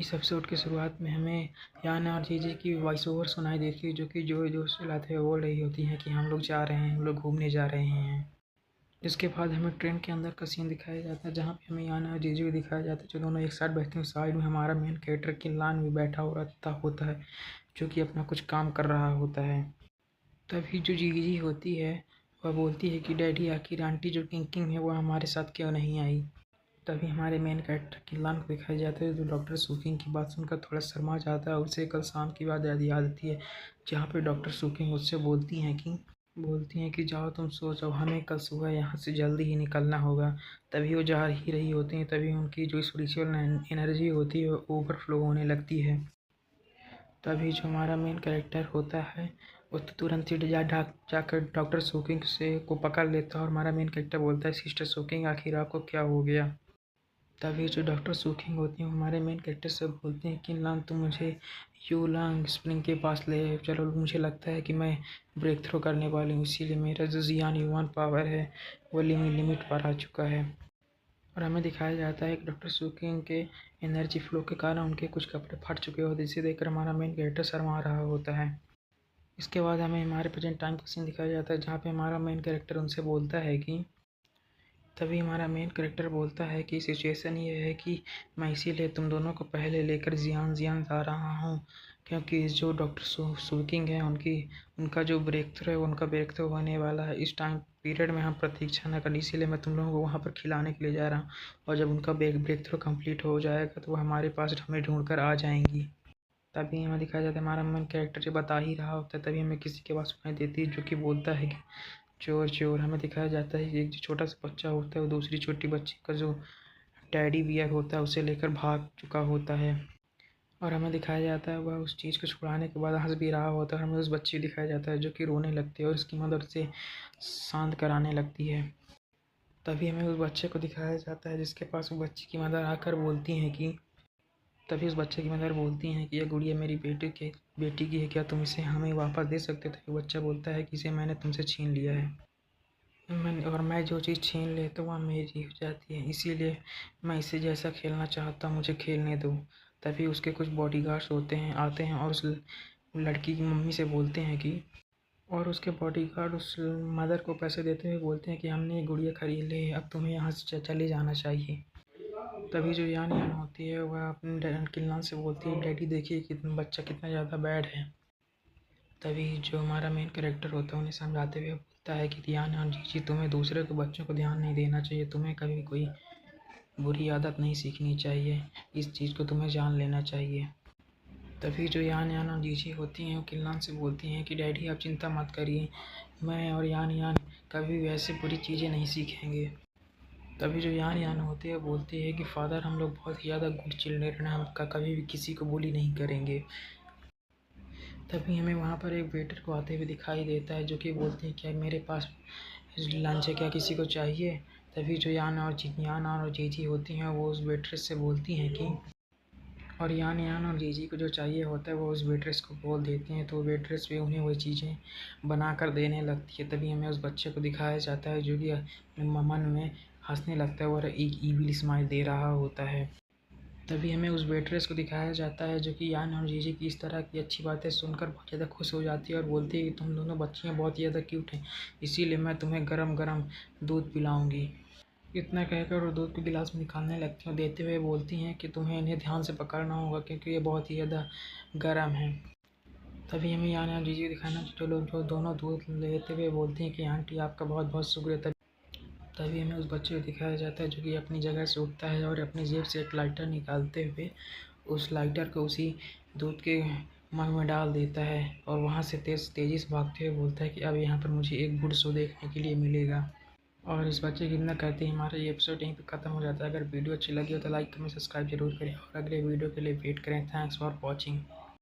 इस एपिसोड की शुरुआत में हमें याना और जीजी की वॉइस ओवर सुनाई देती है, जो कि जोश चिल्लाते हुए बोल रही होती है कि हम लोग जा रहे हैं, हम लोग घूमने जा रहे हैं। इसके बाद हमें ट्रेन के अंदर का सीन दिखाया जाता है, जहाँ पे हमें याना और जीजी को दिखाया जाता है, जो दोनों एक साथ बैठते हैं। साइड में हमारा मेन कैरेक्टर किनलान भी बैठा हुआ होता है, जो कि अपना कुछ काम कर रहा होता है। तभी जो जीजी होती है वह बोलती है कि डैडी, आखिर आंटी जो किंग है वो हमारे साथ क्यों नहीं आई। तभी हमारे मेन कैरेक्टर किनलान को दिखाया जाता है, जो डॉक्टर सुकिंग की बात सुनकर थोड़ा शर्मा जाता है। उसे कल शाम की बात याद आती है, जहाँ पे डॉक्टर सुकिंग उससे बोलती हैं कि जाओ तुम सो जाओ, हमें कल सुबह यहाँ से जल्दी ही निकलना होगा। तभी वो जा ही रही होती हैं, तभी उनकी जो स्पिरिचुअल एनर्जी होती है वो ओवरफ्लो होने लगती है। तभी जो हमारा मेन कैरेक्टर होता है वो तो तुरंत ही जाकर डॉक्टर सुकिंग से को पकड़ लेता है, और हमारा मेन कैरेक्टर बोलता है, सिस्टर सुकिंग, आखिर आपको क्या हो गया। तभी जो डॉक्टर सुकिंग होती हैं हमारे मेन कैरेक्टर से बोलते हैं कि लांग, तुम मुझे यूलांग स्प्रिंग के पास ले चलो, मुझे लगता है कि मैं ब्रेक थ्रू करने वाली हूँ, इसीलिए मेरा जो जियान युवान पावर है वो लिमिट पर आ चुका है। और हमें दिखाया जाता है कि डॉक्टर सुकिंग के एनर्जी फ्लो के कारण उनके कुछ कपड़े फट चुके होते हैं, जिसे देखकर हमारा मेन कैरेक्टर शर्मा रहा होता है। इसके बाद हमें हमारे प्रेजेंट टाइम का सीन दिखाया जाता है, जहाँ पे हमारा मेन कैरेक्टर उनसे बोलता है कि तभी हमारा मेन कैरेक्टर बोलता है कि सिचुएशन ये है कि मैं इसीलिए तुम दोनों को पहले लेकर जियान जा रहा हूँ, क्योंकि जो डॉक्टर सुकिंग है उनका जो ब्रेक थ्रू है उनका ब्रेक थ्रू होने वाला है। इस टाइम पीरियड में हम प्रतीक्षा न करें, इसीलिए मैं तुम लोगों को वहाँ पर खिलाने के लिए जा रहा हूँ, और जब उनका ब्रेक थ्रू कम्प्लीट हो जाएगा तो वो हमारे पास हमें ढूंढ कर आ जाएंगी। तभी हमें दिखाया जाता है हमारा मेन कैरेक्टर जो बता ही रहा होता है, तभी हमें किसी की आवाज़ सुनाई देती है, जो कि बोलता है कि चोर चोर। हमें दिखाया जाता है कि एक जो छोटा सा बच्चा होता है वो दूसरी छोटी बच्ची का जो टेडी बियर होता है उसे लेकर भाग चुका होता है, और हमें दिखाया जाता है वह उस चीज़ को छुड़ाने के बाद हंस भी रहा होता है। हमें उस बच्चे को दिखाया जाता है जो कि रोने लगती है और उसकी मदद से शांत कराने लगती है। तभी हमें उस बच्चे को दिखाया जाता है जिसके पास वो बच्ची की मदर आकर बोलती हैं कि तभी उस बच्चे की मदर बोलती हैं कि यह गुड़िया मेरी बेटी की है, क्या तुम इसे हमें वापस दे सकते हो। तो बच्चा बोलता है कि इसे मैंने तुमसे छीन लिया है, मैं जो चीज़ छीन ले तो वह मेरी हो जाती है, इसीलिए मैं इसे जैसा खेलना चाहता हूँ मुझे खेलने दो। तभी उसके कुछ बॉडीगार्ड्स आते हैं और उस लड़की की मम्मी से बोलते हैं कि और उसके बॉडीगार्ड उस मदर को पैसे देते हुए बोलते हैं कि हमने ये गुड़िया खरीद ली है, अब तुम्हें यहाँ से चले जाना चाहिए। तभी जो यान होती है वह अपने किन्लान से बोलती है, डैडी देखिए कि बच्चा कितना ज़्यादा बैड है। तभी जो हमारा मेन कैरेक्टर होता है उन्हें समझाते हुए बोलता है कि ध्यान और जीजी, तुम्हें दूसरे के बच्चों को ध्यान नहीं देना चाहिए, तुम्हें कभी कोई बुरी आदत नहीं सीखनी चाहिए, इस चीज़ को तुम्हें जान लेना चाहिए। तभी जो यान और जीजी होती हैं वो किन्लान से बोलती हैं कि डैडी आप चिंता मत करिए, मैं और यान कभी वैसे बुरी चीज़ें नहीं सीखेंगे। तभी जो यान होते हैं बोलती है कि फादर, हम लोग बहुत ही ज़्यादा गुड चिल्ड्रन हैं, हम कभी भी किसी को बुली नहीं करेंगे। तभी हमें वहाँ पर एक वेटर को आते हुए दिखाई देता है, जो कि बोलते हैं क्या मेरे पास लंच है, क्या किसी को चाहिए। तभी जो यान और जीजी होती हैं वो उस वेट्रेस से बोलती हैं कि और यान और जीजी को जो चाहिए होता है वो उस वेट्रेस को बोल देती हैं, तो वेट्रेस भी उन्हें वही चीज़ें बना कर देने लगती है। तभी हमें उस बच्चे को दिखाया जाता है जो कि मन में हंसने लगता है और एक ईविल स्माइल दे रहा होता है। तभी हमें उस वेट्रेस को दिखाया जाता है जो कि यान और जीजी की इस तरह की अच्छी बातें सुनकर बहुत ज़्यादा खुश हो जाती है और बोलती है कि तुम दोनों बच्चियाँ बहुत ही ज़्यादा क्यूट हैं, इसीलिए मैं तुम्हें गरम गरम दूध पिलाऊंगी। इतना कहकर वो दूध को गिलास में निकालने लगती हैं, देते हुए बोलती हैं कि तुम्हें इन्हें ध्यान से पकड़ना होगा क्योंकि ये बहुत ही ज़्यादा गर्म है। तभी हमें यान और जीजी को दिखाना जो दोनों दूध लेते हुए बोलती हैं कि आंटी आपका बहुत बहुत शुक्रिया। तभी हमें उस बच्चे को दिखाया जाता है जो कि अपनी जगह से उठता है और अपनी जेब से एक लाइटर निकालते हुए उस लाइटर को उसी दूध के मग में डाल देता है, और वहाँ से तेज़ी से भागते हुए बोलता है कि अब यहाँ पर मुझे एक गुड शो देखने के लिए मिलेगा। और इस बच्चे की इतना कहते ही हमारा ये एपिसोड यहीं पर ख़त्म हो जाता है। अगर वीडियो अच्छी लगी हो तो लाइक कमेंट सब्सक्राइब जरूर करें और अगले वीडियो के लिए वेट करें। Thanks for watching.